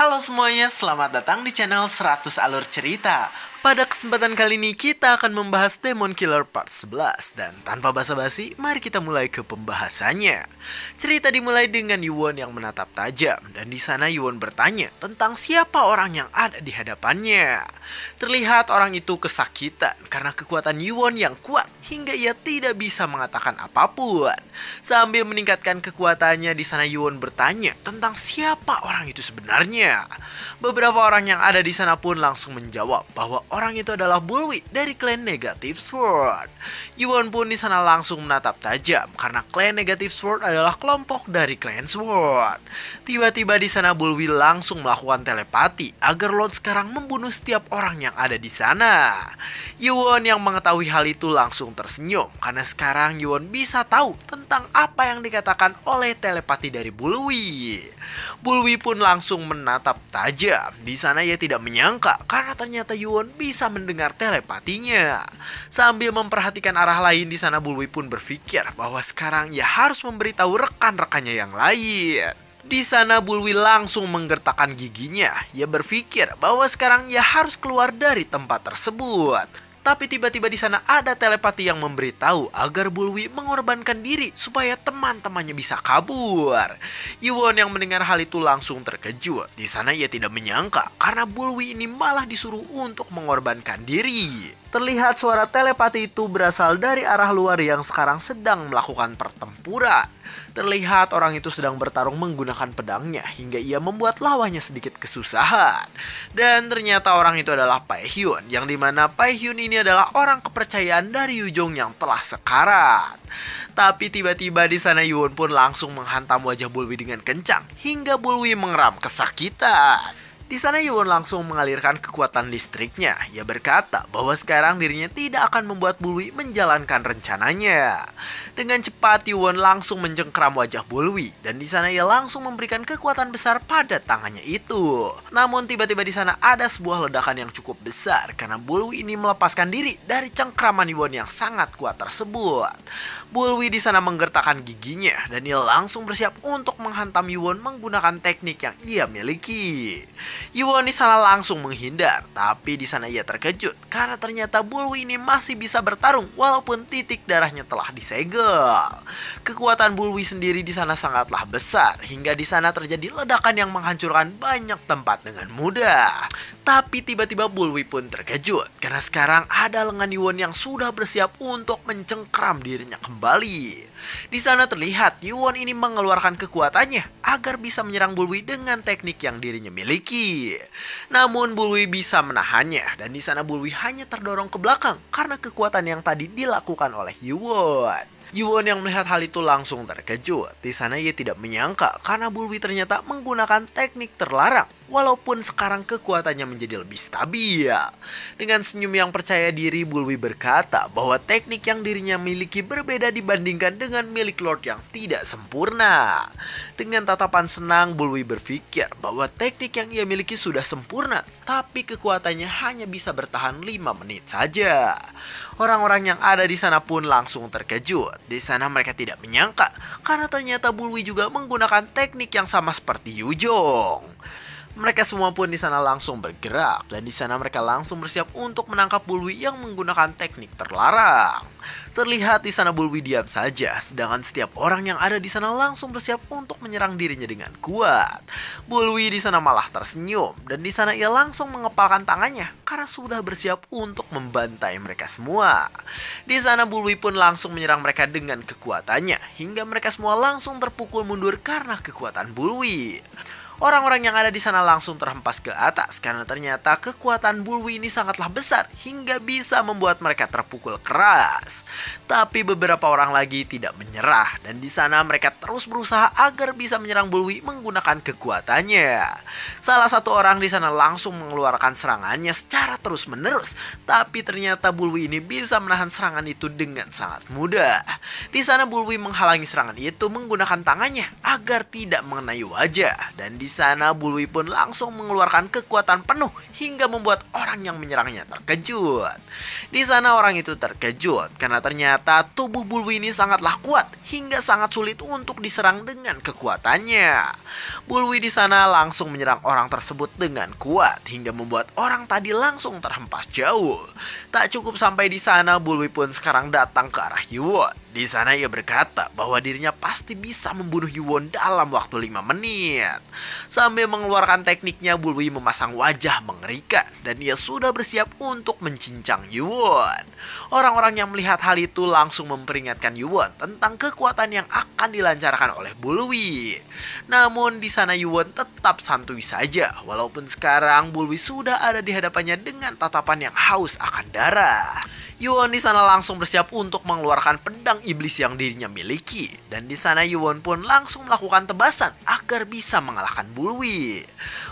Halo semuanya, selamat datang di channel 100 Alur Cerita. Pada kesempatan kali ini kita akan membahas Demon Killer Part 11. Dan tanpa basa-basi, mari kita mulai ke pembahasannya. Cerita dimulai dengan Yuwon yang menatap tajam. Dan di sana Yuwon bertanya tentang siapa orang yang ada di hadapannya. Terlihat orang itu kesakitan karena kekuatan Yuwon yang kuat hingga ia tidak bisa mengatakan apapun. Sambil meningkatkan kekuatannya, di sana Yuwon bertanya tentang siapa orang itu sebenarnya. Beberapa orang yang ada di sana pun langsung menjawab bahwa orang itu adalah Bullwi dari klan Negative Sword. Yuwon pun di sana langsung menatap tajam karena klan Negative Sword adalah kelompok dari klan Sword. Tiba-tiba di sana Bullwi langsung melakukan telepati agar Lord sekarang membunuh setiap orang yang ada di sana. Yuwon yang mengetahui hal itu langsung tersenyum karena sekarang Yuwon bisa tahu tentang apa yang dikatakan oleh telepati dari Bullwi. Bullwi pun langsung menatap tajam. Di sana ia tidak menyangka karena ternyata Yuwon bisa mendengar telepatinya. Sambil memperhatikan arah lain, di sana Bullwi pun berpikir bahwa sekarang ia harus memberitahu rekan-rekannya yang lain. Di sana Bullwi langsung menggertakkan giginya. Ia berpikir bahwa sekarang ia harus keluar dari tempat tersebut. Tapi tiba-tiba di sana ada telepati yang memberitahu agar Bullwi mengorbankan diri supaya teman-temannya bisa kabur. Yuwon yang mendengar hal itu langsung terkejut. Di sana ia tidak menyangka karena Bullwi ini malah disuruh untuk mengorbankan diri. Terlihat suara telepati itu berasal dari arah luar yang sekarang sedang melakukan pertempuran. Terlihat orang itu sedang bertarung menggunakan pedangnya hingga ia membuat lawannya sedikit kesusahan. Dan ternyata orang itu adalah Pai Hyun, yang dimana Pai Hyun ini adalah orang kepercayaan dari Yujong yang telah sekarat. Tapi tiba-tiba di sana Yuwon pun langsung menghantam wajah Bullwi dengan kencang hingga Bullwi mengeram kesakitan. Di sana Yuwon langsung mengalirkan kekuatan listriknya. Ia berkata bahwa sekarang dirinya tidak akan membuat Bullwi menjalankan rencananya. Dengan cepat Yuwon langsung mencengkeram wajah Bullwi dan di sana ia langsung memberikan kekuatan besar pada tangannya itu. Namun tiba-tiba di sana ada sebuah ledakan yang cukup besar karena Bullwi ini melepaskan diri dari cengkraman Yuwon yang sangat kuat tersebut. Bullwi di sana menggertakkan giginya dan ia langsung bersiap untuk menghantam Yuwon menggunakan teknik yang ia miliki. Yuwon di sana langsung menghindar, tapi di sana ia terkejut karena ternyata Bullwi ini masih bisa bertarung walaupun titik darahnya telah disegel. Kekuatan Bullwi sendiri di sana sangatlah besar hingga di sana terjadi ledakan yang menghancurkan banyak tempat dengan mudah. Tapi tiba-tiba Bullwi pun terkejut karena sekarang ada lengan Yuwon yang sudah bersiap untuk mencengkram dirinya kembali. Di sana terlihat Yuwon ini mengeluarkan kekuatannya agar bisa menyerang Bullwi dengan teknik yang dirinya miliki. Namun Bullwi bisa menahannya dan di sana Bullwi hanya terdorong ke belakang karena kekuatan yang tadi dilakukan oleh Yuwon. Yuwon yang melihat hal itu langsung terkejut. Di sana ia tidak menyangka karena Bullwi ternyata menggunakan teknik terlarang walaupun sekarang kekuatannya menjadi lebih stabil. Dengan senyum yang percaya diri, Bullwi berkata bahwa teknik yang dirinya miliki berbeda dibandingkan dengan milik Lord yang tidak sempurna. Dengan tatapan senang, Bullwi berpikir bahwa teknik yang ia miliki sudah sempurna, tapi kekuatannya hanya bisa bertahan 5 menit saja. Orang-orang yang ada di sana pun langsung terkejut. Di sana mereka tidak menyangka karena ternyata Bullwi juga menggunakan teknik yang sama seperti Yujong. Mereka semua pun di sana langsung bergerak dan di sana mereka langsung bersiap untuk menangkap Bullwi yang menggunakan teknik terlarang. Terlihat di sana Bullwi diam saja, sedangkan setiap orang yang ada di sana langsung bersiap untuk menyerang dirinya dengan kuat. Bullwi di sana malah tersenyum dan di sana ia langsung mengepalkan tangannya karena sudah bersiap untuk membantai mereka semua. Di sana Bullwi pun langsung menyerang mereka dengan kekuatannya hingga mereka semua langsung terpukul mundur karena kekuatan Bullwi. Orang-orang yang ada di sana langsung terhempas ke atas karena ternyata kekuatan Bullwi ini sangatlah besar hingga bisa membuat mereka terpukul keras. Tapi beberapa orang lagi tidak menyerah dan di sana mereka terus berusaha agar bisa menyerang Bullwi menggunakan kekuatannya. Salah satu orang di sana langsung mengeluarkan serangannya secara terus-menerus, tapi ternyata Bullwi ini bisa menahan serangan itu dengan sangat mudah. Di sana Bullwi menghalangi serangan itu menggunakan tangannya agar tidak mengenai wajah dan di di sana Bulwi pun langsung mengeluarkan kekuatan penuh hingga membuat orang yang menyerangnya terkejut. Di sana orang itu terkejut karena ternyata tubuh Bulwi ini sangatlah kuat hingga sangat sulit untuk diserang dengan kekuatannya. Bulwi di sana langsung menyerang orang tersebut dengan kuat hingga membuat orang tadi langsung terhempas jauh. Tak cukup sampai di sana, Bulwi pun sekarang datang ke arah Yuwon. Di sana ia berkata bahwa dirinya pasti bisa membunuh Yuwon dalam waktu 5 menit. Sambil mengeluarkan tekniknya, Bulwi memasang wajah mengerikan dan ia sudah bersiap untuk mencincang Yuwon. Orang-orang yang melihat hal itu langsung memperingatkan Yuwon tentang kekuatan yang akan dilancarkan oleh Bulwi. Namun di sana Yuwon tetap santuy saja, walaupun sekarang Bulwi sudah ada di hadapannya dengan tatapan yang haus akan darah. Yuwon di sana langsung bersiap untuk mengeluarkan pedang iblis yang dirinya miliki, dan di sana Yuwon pun langsung melakukan tebasan agar bisa mengalahkan Bulwi.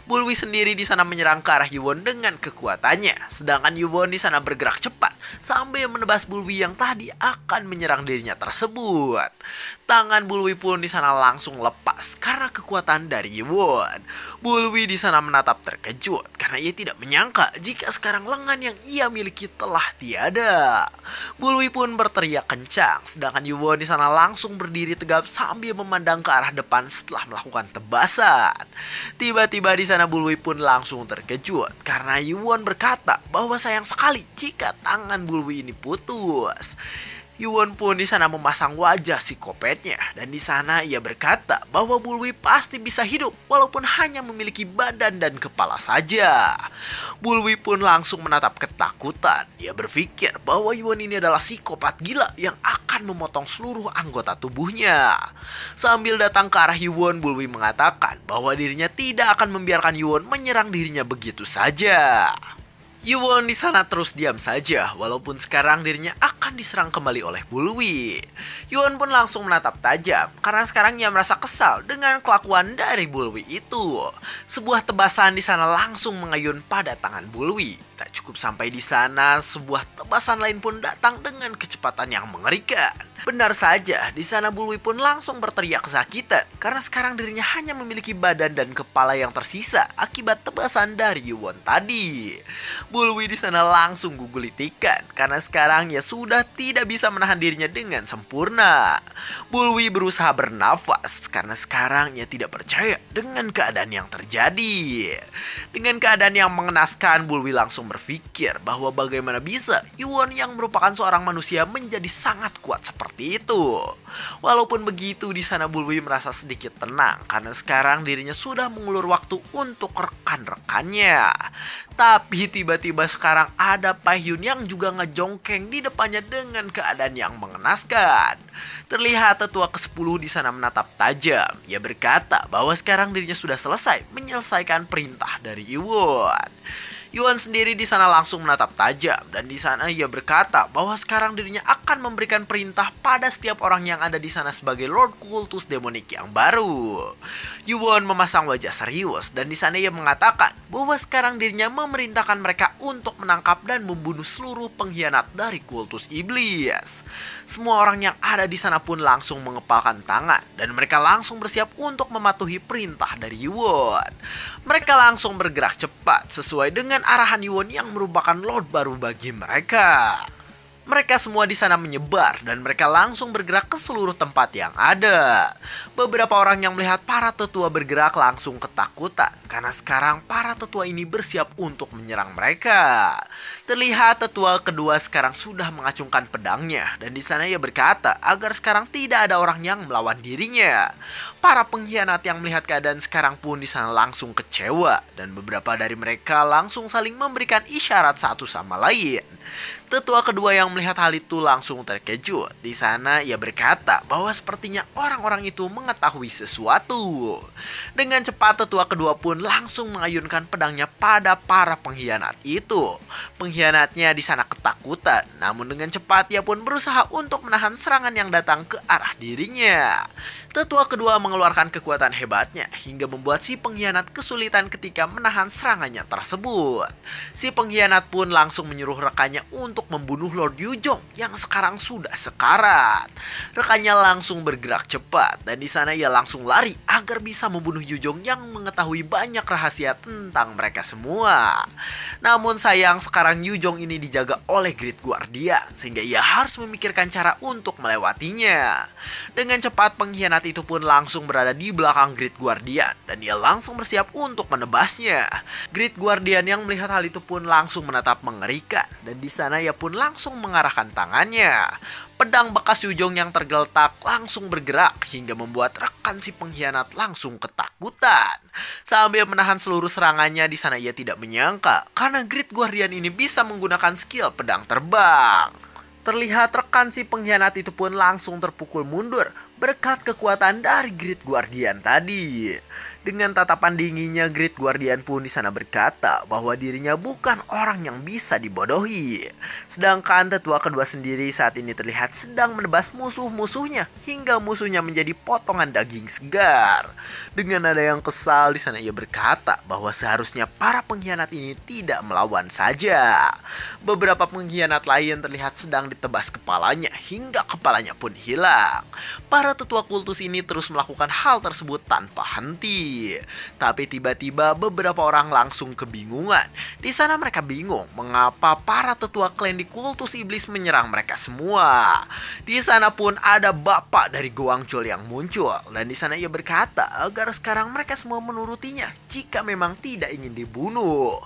Bulwi sendiri di sana menyerang ke arah Yuwon dengan kekuatannya, sedangkan Yuwon di sana bergerak cepat sambil menebas Bulwi yang tadi akan menyerang dirinya tersebut. Tangan Bulwi pun di sana langsung lepas karena kekuatan dari Yuwon. Bulwi di sana menatap terkejut karena ia tidak menyangka jika sekarang lengan yang ia miliki telah tiada. Bulwi pun berteriak kencang, sedangkan Yuwon di sana langsung berdiri tegap sambil memandang ke arah depan setelah melakukan tebasan. Tiba-tiba di sana Bulwi pun langsung terkejut karena Yuwon berkata bahwa sayang sekali jika tangan Bulwi ini putus. Yuwon pun di sana memasang wajah psikopatnya dan di sana ia berkata bahwa Bulwi pasti bisa hidup walaupun hanya memiliki badan dan kepala saja. Bulwi pun langsung menatap ketakutan. Dia berpikir bahwa Yuwon ini adalah psikopat gila yang akan memotong seluruh anggota tubuhnya. Sambil datang ke arah Yuwon, Bulwi mengatakan bahwa dirinya tidak akan membiarkan Yuwon menyerang dirinya begitu saja. Yuwon di sana terus diam saja, walaupun sekarang dirinya akan diserang kembali oleh Bulwi. Yuwon pun langsung menatap tajam, karena sekarang ia merasa kesal dengan kelakuan dari Bulwi itu. Sebuah tebasan di sana langsung mengayun pada tangan Bulwi. Tak cukup sampai di sana, sebuah tebasan lain pun datang dengan kecepatan yang mengerikan. Benar saja, di sana Bulwi pun langsung berteriak kesakitan, karena sekarang dirinya hanya memiliki badan dan kepala yang tersisa akibat tebasan dari Yuwon tadi. Bulwi di sana langsung gugulitikan karena sekarang ia sudah tidak bisa menahan dirinya dengan sempurna. Bulwi berusaha bernafas karena sekarang ia tidak percaya dengan keadaan yang terjadi. Dengan keadaan yang mengenaskan, Bulwi langsung berpikir bahwa bagaimana bisa Yuwon yang merupakan seorang manusia menjadi sangat kuat seperti itu. Walaupun begitu, di sana Bulwi merasa sedikit tenang karena sekarang dirinya sudah mengulur waktu untuk rekan-rekannya. Tapi tiba-tiba sekarang ada Paehyun yang juga ngejongkeng di depannya dengan keadaan yang mengenaskan. Terlihat tetua ke-10 di sana menatap tajam. Ia berkata bahwa sekarang dirinya sudah selesai menyelesaikan perintah dari Yuwon. Yuwon sendiri di sana langsung menatap tajam dan di sana ia berkata bahwa sekarang dirinya akan memberikan perintah pada setiap orang yang ada di sana sebagai Lord Kultus Demonik yang baru. Yuwon memasang wajah serius dan di sana ia mengatakan bahwa sekarang dirinya memerintahkan mereka untuk menangkap dan membunuh seluruh pengkhianat dari kultus iblis. Semua orang yang ada di sana pun langsung mengepalkan tangan dan mereka langsung bersiap untuk mematuhi perintah dari Yuwon. Mereka langsung bergerak cepat sesuai dengan arahan Yuwon yang merupakan Lord baru bagi mereka. Mereka semua di sana menyebar dan mereka langsung bergerak ke seluruh tempat yang ada. Beberapa orang yang melihat para tetua bergerak langsung ketakutan karena sekarang para tetua ini bersiap untuk menyerang mereka. Terlihat tetua kedua sekarang sudah mengacungkan pedangnya dan di sana ia berkata agar sekarang tidak ada orang yang melawan dirinya. Para pengkhianat yang melihat keadaan sekarang pun di sana langsung kecewa dan beberapa dari mereka langsung saling memberikan isyarat satu sama lain. Tetua kedua yang melihat hal itu langsung terkejut. Di sana ia berkata bahwa sepertinya orang-orang itu mengetahui sesuatu. Dengan cepat tetua kedua pun langsung mengayunkan pedangnya pada para pengkhianat itu. Pengkhianatnya di sana ketakutan, namun dengan cepat ia pun berusaha untuk menahan serangan yang datang ke arah dirinya. Tetua kedua mengeluarkan kekuatan hebatnya hingga membuat si pengkhianat kesulitan ketika menahan serangannya tersebut. Si pengkhianat pun langsung menyuruh rekannya untuk membunuh Lord Yujong yang sekarang sudah sekarat. Rekannya langsung bergerak cepat dan di sana ia langsung lari agar bisa membunuh Yujong yang mengetahui banyak rahasia tentang mereka semua. Namun sayang sekarang Yujong ini dijaga oleh Great Guardian sehingga ia harus memikirkan cara untuk melewatinya. Dengan cepat pengkhianat itu pun langsung berada di belakang Great Guardian dan ia langsung bersiap untuk menebasnya. Great Guardian yang melihat hal itu pun langsung menatap mengerikan dan di sana ia pun langsung mengarahkan tangannya. Pedang bekas Yujong yang tergeletak langsung bergerak hingga membuat rekan si pengkhianat langsung ketakutan. Sambil menahan seluruh serangannya di sana ia tidak menyangka karena Great Guardian ini bisa menggunakan skill pedang terbang. Terlihat rekan si pengkhianat itu pun langsung terpukul mundur berkat kekuatan dari Great Guardian tadi. Dengan tatapan dinginnya Great Guardian pun di sana berkata bahwa dirinya bukan orang yang bisa dibodohi. Sedangkan tetua kedua sendiri saat ini terlihat sedang menebas musuh-musuhnya hingga musuhnya menjadi potongan daging segar. Dengan nada yang kesal di sana ia berkata bahwa seharusnya para pengkhianat ini tidak melawan saja. Beberapa pengkhianat lain terlihat sedang ditebas kepalanya hingga kepalanya pun hilang. Para tetua kultus ini terus melakukan hal tersebut tanpa henti. Tapi tiba-tiba beberapa orang langsung kebingungan. Di sana mereka bingung mengapa para tetua klan di kultus iblis menyerang mereka semua. Di sana pun ada bapak dari Guangzhou yang muncul dan di sana ia berkata agar sekarang mereka semua menurutinya jika memang tidak ingin dibunuh.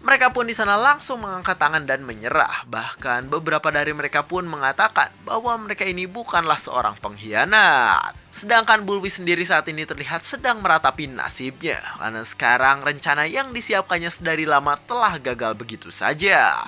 Mereka pun di sana langsung mengangkat tangan dan menyerah. Bahkan beberapa dari mereka pun mengatakan bahwa mereka ini bukanlah seorang pengkhianat. Sedangkan Bulwi sendiri saat ini terlihat sedang meratapi nasibnya karena sekarang rencana yang disiapkannya sedari lama telah gagal begitu saja.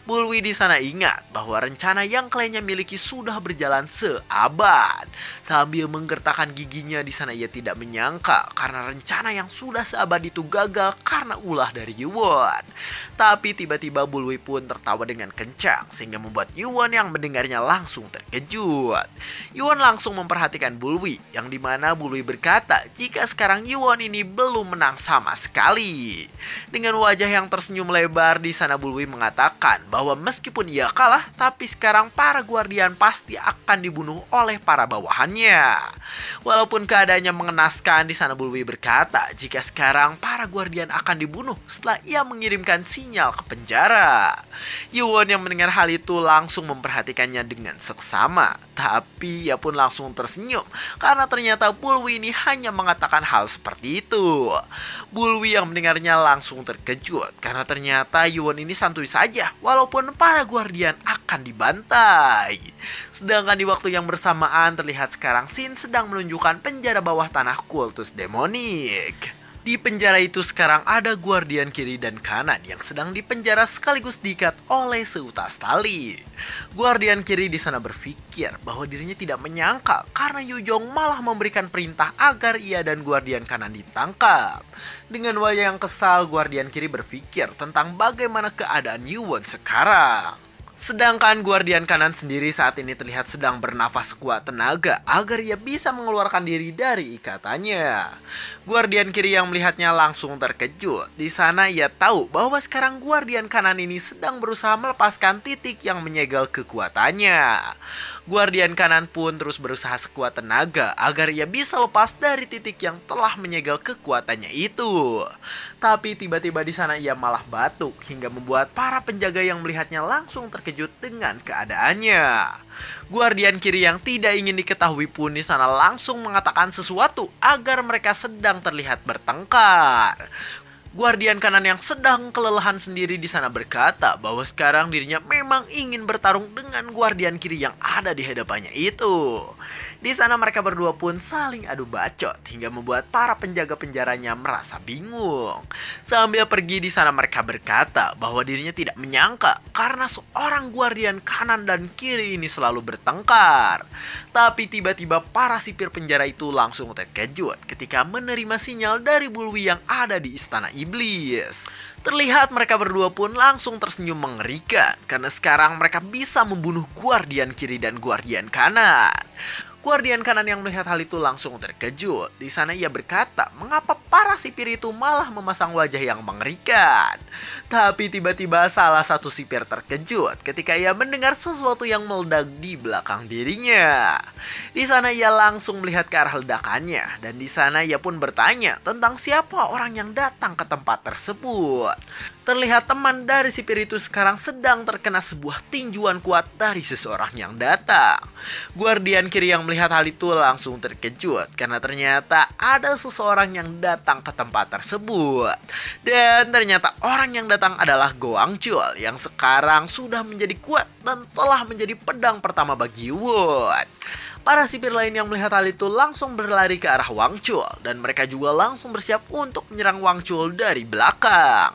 Bulwi di sana ingat bahwa rencana yang kliennya miliki sudah berjalan seabad. Sambil menggertakkan giginya di sana ia tidak menyangka karena rencana yang sudah seabad itu gagal karena ulah dari Yuwon. Tapi tiba-tiba Bulwi pun tertawa dengan kencang sehingga membuat Yuwon yang mendengarnya langsung terkejut. Yuwon langsung memperhatikan Bulwi yang dimana Bulwi berkata jika sekarang Yuwon ini belum menang sama sekali. Dengan wajah yang tersenyum lebar di sana Bulwi mengatakan bahwa meskipun ia kalah, tapi sekarang para guardian pasti akan dibunuh oleh para bawahannya. Walaupun keadaannya mengenaskan, di sana Bulwi berkata jika sekarang para guardian akan dibunuh setelah ia mengirimkan sinyal ke penjara. Yuwon yang mendengar hal itu langsung memperhatikannya dengan seksama. Tapi ia pun langsung tersenyum karena ternyata Bulwi ini hanya mengatakan hal seperti itu. Bulwi yang mendengarnya langsung terkejut karena ternyata Yuwon ini santuy saja walaupun para guardian akan dibantai. Sedangkan di waktu yang bersamaan terlihat sekarang Shin sedang menunjukkan penjara bawah tanah kultus demonik. Di penjara itu sekarang ada guardian kiri dan kanan yang sedang dipenjara sekaligus diikat oleh seutas tali. Guardian kiri di sana berpikir bahwa dirinya tidak menyangka karena Yujong malah memberikan perintah agar ia dan guardian kanan ditangkap. Dengan wajah yang kesal, guardian kiri berpikir tentang bagaimana keadaan Yuwon sekarang. Sedangkan guardian kanan sendiri saat ini terlihat sedang bernafas sekuat tenaga agar ia bisa mengeluarkan diri dari ikatannya. Guardian kiri yang melihatnya langsung terkejut. Di sana ia tahu bahwa sekarang guardian kanan ini sedang berusaha melepaskan titik yang menyegel kekuatannya. Guardian kanan pun terus berusaha sekuat tenaga agar ia bisa lepas dari titik yang telah menyegel kekuatannya itu. Tapi tiba-tiba di sana ia malah batuk hingga membuat para penjaga yang melihatnya langsung terkejut dengan keadaannya. Guardian kiri yang tidak ingin diketahui pun di sana langsung mengatakan sesuatu agar mereka sedang terlihat bertengkar. Guardian kanan yang sedang kelelahan sendiri di sana berkata bahwa sekarang dirinya memang ingin bertarung dengan guardian kiri yang ada di hadapannya itu. Di sana mereka berdua pun saling adu bacot hingga membuat para penjaga penjaranya merasa bingung. Sambil pergi di sana mereka berkata bahwa dirinya tidak menyangka karena seorang guardian kanan dan kiri ini selalu bertengkar. Tapi tiba-tiba para sipir penjara itu langsung terkejut ketika menerima sinyal dari Bulwi yang ada di istana iblis. Terlihat mereka berdua pun langsung tersenyum mengerikan karena sekarang mereka bisa membunuh guardian kiri dan guardian kanan. Guardian kanan yang melihat hal itu langsung terkejut. Di sana ia berkata, mengapa para sipir itu malah memasang wajah yang mengerikan? Tapi tiba-tiba salah satu sipir terkejut ketika ia mendengar sesuatu yang meledak di belakang dirinya. Di sana ia langsung melihat ke arah ledakannya, dan di sana ia pun bertanya tentang siapa orang yang datang ke tempat tersebut. Terlihat teman dari sipir itu sekarang sedang terkena sebuah tinjuan kuat dari seseorang yang datang. Guardian kiri yang melihat hal itu langsung terkejut karena ternyata ada seseorang yang datang ke tempat tersebut. Dan ternyata orang yang datang adalah Goang Chul yang sekarang sudah menjadi kuat dan telah menjadi pedang pertama bagi Yuwon. Para sipir lain yang melihat hal itu langsung berlari ke arah Wang Chul dan mereka juga langsung bersiap untuk menyerang Wang Chul dari belakang.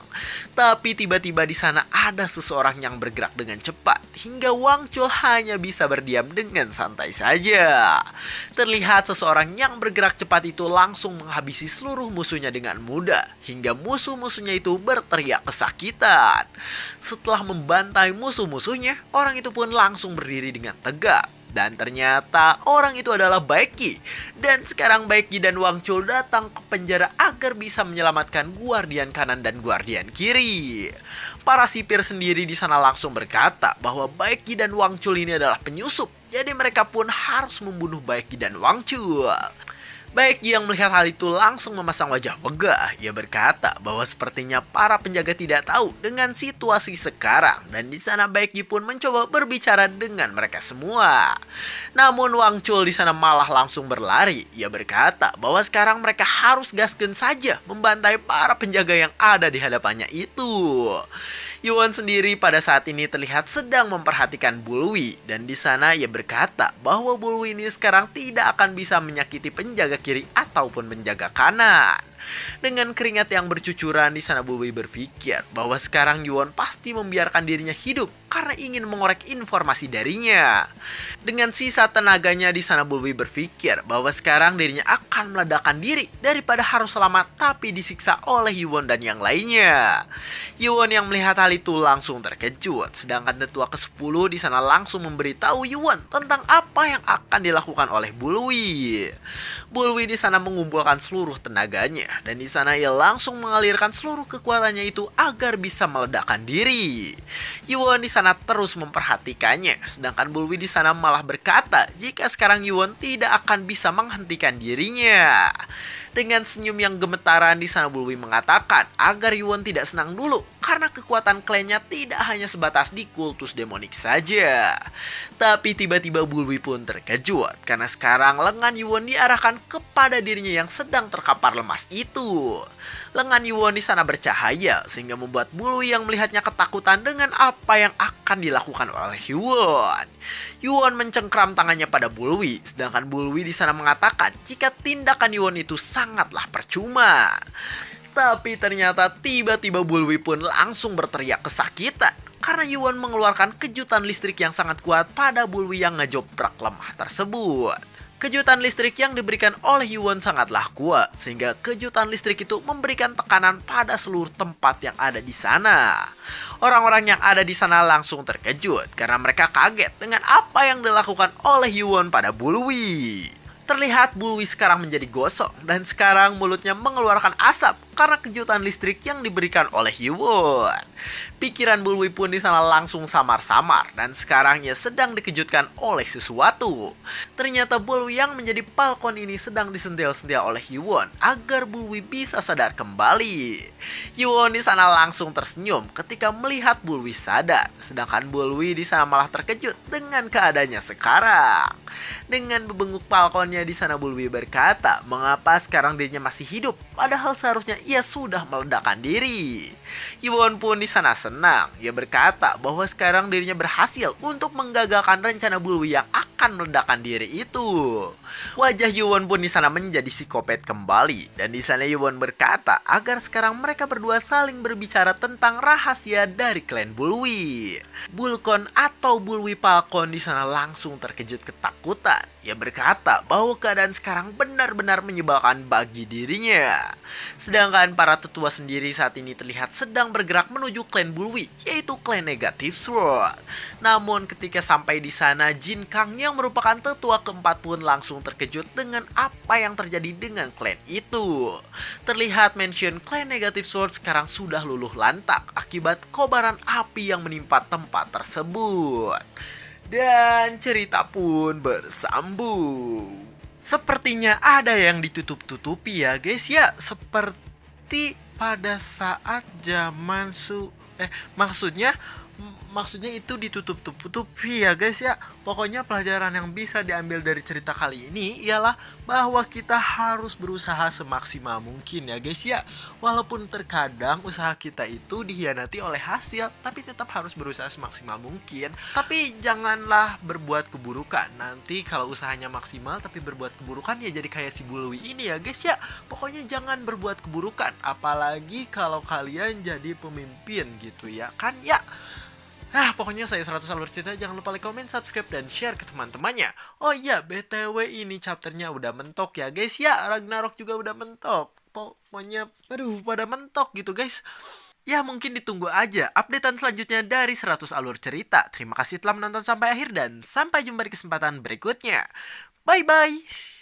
Tapi tiba-tiba di sana ada seseorang yang bergerak dengan cepat hingga Wang Chul hanya bisa berdiam dengan santai saja. Terlihat seseorang yang bergerak cepat itu langsung menghabisi seluruh musuhnya dengan mudah hingga musuh-musuhnya itu berteriak kesakitan. Setelah membantai musuh-musuhnya, orang itu pun langsung berdiri dengan tegak. Dan ternyata orang itu adalah Baekgi. Dan sekarang Baekgi dan Wang Chul datang ke penjara agar bisa menyelamatkan Guardian kanan dan Guardian kiri. Para sipir sendiri di sana langsung berkata bahwa Baekgi dan Wang Chul ini adalah penyusup. Jadi mereka pun harus membunuh Baekgi dan Wang Chul. Baekgi yang melihat hal itu langsung memasang wajah megah. Ia berkata bahwa sepertinya para penjaga tidak tahu dengan situasi sekarang. Dan di sana Baekgi pun mencoba berbicara dengan mereka semua. Namun Wang Chul di sana malah langsung berlari. Ia berkata bahwa sekarang mereka harus gasken saja membantai para penjaga yang ada di hadapannya itu. Yuwon sendiri pada saat ini terlihat sedang memperhatikan Bulwi, dan di sana ia berkata bahwa Bulwi ini sekarang tidak akan bisa menyakiti penjaga kiri ataupun penjaga kanan. Dengan keringat yang bercucuran di sana Bulwi berpikir bahwa sekarang Yuwon pasti membiarkan dirinya hidup karena ingin mengorek informasi darinya. Dengan sisa tenaganya di sana Bulwi berpikir bahwa sekarang dirinya akan meledakkan diri daripada harus selamat tapi disiksa oleh Yuwon dan yang lainnya. Yuwon yang melihat hal itu langsung terkejut, sedangkan tetua ke-10 di sana langsung memberitahu Yuwon tentang apa yang akan dilakukan oleh Bulwi. Bulwi di sana mengumpulkan seluruh tenaganya dan di sana ia langsung mengalirkan seluruh kekuatannya itu agar bisa meledakkan diri. Yuwon di sana terus memperhatikannya, sedangkan Bulwi di sana malah berkata jika sekarang Yuwon tidak akan bisa menghentikan dirinya. Dengan senyum yang gemetaran di sana Bulwi mengatakan agar Yuwon tidak senang dulu karena kekuatan klannya tidak hanya sebatas di kultus demonik saja. Tapi tiba-tiba Bulwi pun terkejut karena sekarang lengan Yuwon diarahkan kepada dirinya yang sedang terkapar lemas itu. Lengan Yuwon di sana bercahaya sehingga membuat Bulwi yang melihatnya ketakutan dengan apa yang akan dilakukan oleh Yuwon. Yuwon mencengkram tangannya pada Bulwi, sedangkan Bulwi di sana mengatakan jika tindakan Yuwon itu sangatlah percuma. Tapi ternyata tiba-tiba Bulwi pun langsung berteriak kesakitan karena Yuwon mengeluarkan kejutan listrik yang sangat kuat pada Bulwi yang ngejoprak lemah tersebut. Kejutan listrik yang diberikan oleh Yuwon sangatlah kuat sehingga kejutan listrik itu memberikan tekanan pada seluruh tempat yang ada di sana. Orang-orang yang ada di sana langsung terkejut karena mereka kaget dengan apa yang dilakukan oleh Yuwon pada Bulwi. Terlihat Bulwi sekarang menjadi gosong dan sekarang mulutnya mengeluarkan asap karena kejutan listrik yang diberikan oleh Yuwon. Pikiran Bulwi pun di sana langsung samar-samar dan sekarang ia sedang dikejutkan oleh sesuatu. Ternyata Bulwi yang menjadi Falcon ini sedang disentil-sentil oleh Yuwon agar Bulwi bisa sadar kembali. Yuwon di sana langsung tersenyum ketika melihat Bulwi sadar, sedangkan Bulwi di sana malah terkejut dengan keadaannya sekarang. Dengan bebenguk Falconnya di sana Bulwi berkata, mengapa sekarang dirinya masih hidup padahal seharusnya ia sudah meledakkan diri. Yuwon pun di sana senang. Ia berkata bahwa sekarang dirinya berhasil untuk menggagalkan rencana Bulwi yang akan meledakkan diri itu. Wajah Yuwon pun di sana menjadi psikopat kembali dan di sana Yuwon berkata agar sekarang mereka berdua saling berbicara tentang rahasia dari klan Bulwi. Bulkon atau Bulwi Falcon di sana langsung terkejut ketakutan. Ia berkata bahwa keadaan sekarang benar-benar menyebalkan bagi dirinya. Sedangkan para tetua sendiri saat ini terlihat sedang bergerak menuju klan Bulwi, yaitu klan Negative Sword. Namun ketika sampai di sana, Jin Kang yang yang merupakan tetua keempat pun langsung terkejut dengan apa yang terjadi dengan klan itu. Terlihat mention klan Negative Sword sekarang sudah luluh lantak akibat kobaran api yang menimpa tempat tersebut. Dan cerita pun bersambung. Sepertinya ada yang ditutup-tutupi ya guys ya. Seperti pada saat zaman maksudnya itu ditutup-tutupi ya guys ya. Pokoknya pelajaran yang bisa diambil dari cerita kali ini ialah bahwa kita harus berusaha semaksimal mungkin ya guys ya. Walaupun terkadang usaha kita itu dikhianati oleh hasil, tapi tetap harus berusaha semaksimal mungkin. Tapi janganlah berbuat keburukan. Nanti kalau usahanya maksimal tapi berbuat keburukan ya jadi kayak si Buluwi ini ya guys ya. Pokoknya jangan berbuat keburukan, apalagi kalau kalian jadi pemimpin gitu ya kan ya. Pokoknya saya 100 alur cerita, jangan lupa like, comment, subscribe, dan share ke teman-temannya. Oh iya, BTW ini chapternya udah mentok ya guys ya. Ragnarok juga udah mentok. Pokoknya, pada mentok gitu guys. Ya mungkin ditunggu aja updatean selanjutnya dari 100 alur cerita. Terima kasih telah menonton sampai akhir dan sampai jumpa di kesempatan berikutnya. Bye-bye.